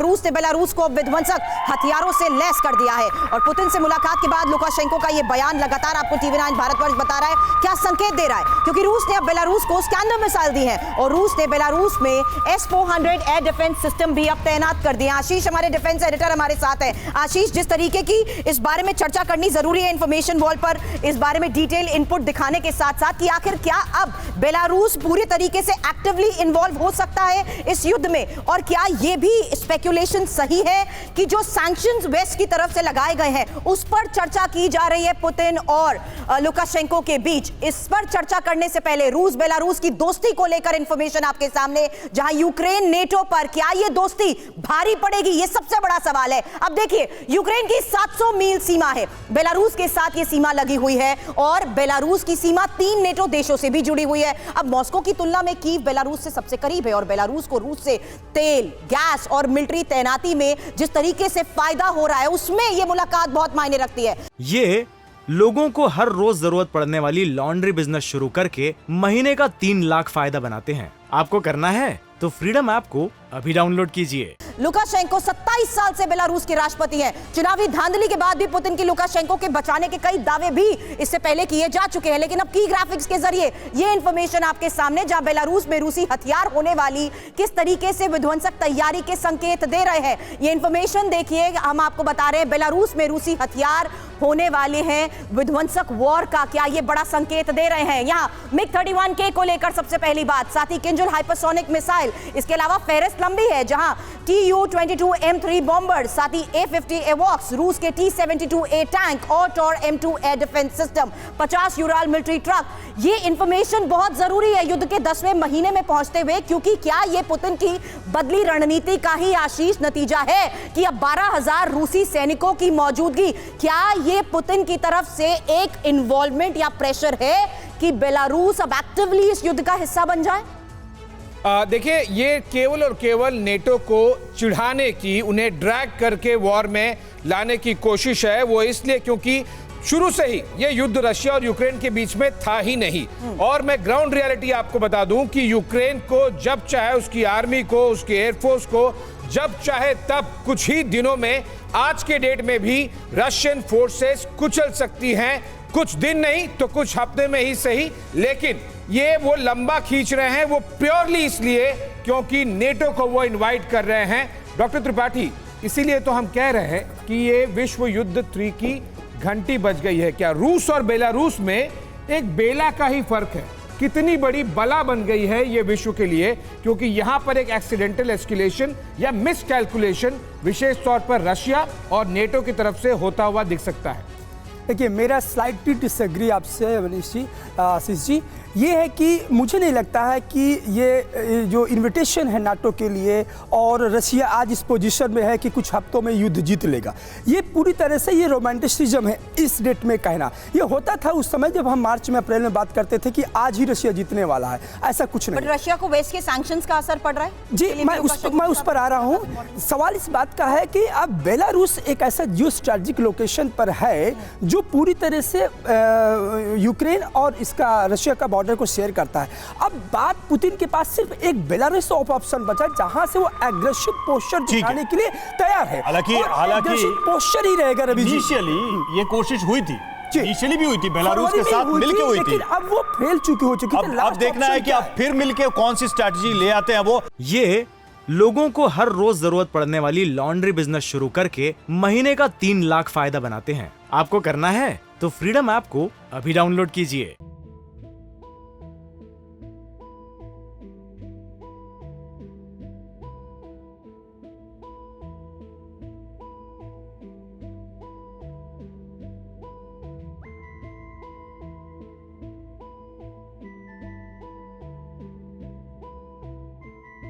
रूस ने बेलारूस को विध्वंसक हथियारों से लैस कर दिया है। और पुतिन से मुलाकात के बाद लुकाशेंको का यह बयान लगातार आपको TV9 भारतवर्ष बता रहा है क्या संकेत दे रहा है, क्योंकि रूस ने अब बेलारूस को स्कैंडल मिसाइल दी है और रूस ने बेलारूस में S-400 एयर डिफेंस सिस्टम भी अब तैनात कर दिए। आशीष हमारे डिफेंस एडिटर हमारे साथ है। आशीष, जिस तरीके की इस बारे में चर्चा करनी जरूरी है इंफॉर्मेशन वॉल पर, इस बारे में डिटेल इनपुट दिखाने के साथ साथ कि आखिर क्या अब बेलारूस पूरी तरीके से एक्टिवली इन्वॉल्व हो सकता है इस युद्ध में, और क्या यह भी स्पेकुलेशन सही है कि जो सैंक्शंस वेस्ट की तरफ से लगाए गए हैं उस पर चर्चा की जा रही है पुतिन और लुकाशेंको के बीच। इस पर चर्चा करने से पहले रूस बेलारूस की दोस्ती को लेकर इंफॉर्मेशन आपके सामने, जहां यूक्रेन नेटो पर क्या यह दोस्ती भारी पड़ेगी, यह सबसे बड़ा सवाल है। अब देखिए, यूक्रेन की 700 मील सीमा है, बेलारूस के साथ यह सीमा लगी हुई है और बेलारूस की सीमा 3 नेटो देशों से भी जुड़ी हुई है। अब मॉस्को की तुलना में कीव बेलारूस से सबसे करीब है और बेलारूस को रूस से तेल, गैस और मिलिट्री तैनाती में जिस तरीके से फायदा हो रहा है उसमें यह मुलाकात बहुत मायने रखती है। ये लोगों को हर रोज जरूरत पड़ने वाली लॉन्ड्री बिजनेस शुरू करके महीने का 3 लाख फायदा बनाते हैं। आपको करना है तो फ्रीडम ऐप को अभी डाउनलोड कीजिए। लुकाशेंको 27 साल से बेलारूस के राष्ट्रपति हैं। चुनावी धांधली के बाद भी पुतिन की लुकाशेंको के बचाने के कई दावे भी इससे पहले किए जा चुके हैं, लेकिन अब की ग्राफिक्स के जरिए ये इंफॉर्मेशन आपके सामने, जहां बेलारूस में रूसी हथियार होने वाली किस तरीके से विध्वंसक तैयारी के संकेत दे रहे हैं। ये इंफॉर्मेशन देखिए, हम आपको बता रहे हैं बेलारूस में रूसी हथियार होने वाले हैं, विध्वंसक वॉर का क्या ये बड़ा संकेत दे रहे हैं। यहाँ MiG-31K को लेकर सबसे पहली बात, साथ ही किंजल हाइपरसोनिक मिसाइल, इसके अलावा फेरेस्ट लंबी है, जहां Tu-22M3 बॉम्बर, साथ ही A-50 एवॉक्स, रूस के T-72A टैंक और Tor M2 air defence system, 50 Ural military truck. ये इंफॉर्मेशन बहुत जरूरी है युद्ध के 10वें महीने में पहुंचते हुए, क्योंकि क्या ये पुतिन की बदली रणनीति का ही आशीष नतीजा है कि अब 12,000 रूसी सैनिकों की मौजूदगी, क्या ये पुतिन की तरफ से एक इन्वॉल्वमेंट या प्रेशर है कि बेलारूस अब एक्टिवली इस युद्ध का हिस्सा बन जाए? देखिए, ये केवल और केवल नेटो को चिढ़ाने की, उन्हें ड्रैग करके वॉर में लाने की कोशिश है। वो इसलिए क्योंकि शुरू से ही ये युद्ध रशिया और यूक्रेन के बीच में था ही नहीं। और मैं ग्राउंड रियलिटी आपको बता दूं कि यूक्रेन को जब चाहे, उसकी आर्मी को, उसके एयरफोर्स को जब चाहे तब कुछ ही दिनों में, आज के डेट में भी रशियन फोर्सेस कुचल सकती हैं। कुछ दिन नहीं तो कुछ हफ्ते में ही सही, लेकिन ये वो लंबा खींच रहे हैं, वो प्योरली इसलिए क्योंकि नेटो को वो इनवाइट कर रहे हैं। डॉक्टर त्रिपाठी, इसीलिए तो हम कह रहे हैं कि ये विश्व युद्ध 3 की घंटी बज गई है। क्या रूस और बेलारूस में एक बेला का ही फर्क है? कितनी बड़ी बला बन गई है ये विश्व के लिए, क्योंकि यहां पर एक एक्सीडेंटल एस्केलेशन या मिस कैलकुलेशन विशेष तौर पर रशिया और नेटो की तरफ से होता हुआ दिख सकता है। देखिए, मेरा स्लाइटली डिसएग्री आपसे आशीष जी, ये है कि मुझे नहीं लगता है कि ये जो इनविटेशन है नाटो के लिए और रशिया आज इस पोजीशन में है कि कुछ हफ्तों में युद्ध जीत लेगा, ये पूरी तरह से ये रोमांटिसिज्म है इस डेट में कहना। ये होता था उस समय जब हम मार्च में, अप्रैल में बात करते थे कि आज ही रशिया जीतने वाला है, ऐसा कुछ नहीं। रशिया को वेस्ट के सैंक्शंस का असर पड़ रहा है जी, मैं उस पर आ रहा हूँ। सवाल इस बात का है कि अब बेलारूस एक ऐसा जियो स्ट्रैटेजिक लोकेशन पर है जो पूरी तरह से यूक्रेन और इसका रशिया का बॉर्डर को शेयर करता है। अब बात पुतिन के पास सिर्फ एक बेलारूस ऑप्शन बचा जहां से वो एग्रेसिव पोस्चर दिखाने के लिए तैयार है। हालांकि पोस्चर ही रहेगा रवि जी। इनिशियली ये कोशिश हुई थी, इनिशियली भी हुई थी, बेलारूस के साथ मिलकर हुई थी, अब वो फेल हो चुकी थी। अब देखना है कि अब फिर मिलकर कौन सी स्ट्रैटेजी ले आते हैं वो। ये लोगों को हर रोज जरूरत पड़ने वाली लॉन्ड्री बिजनेस शुरू करके महीने का 3 लाख फायदा बनाते हैं। आपको करना है तो फ्रीडम ऐप को अभी डाउनलोड कीजिए।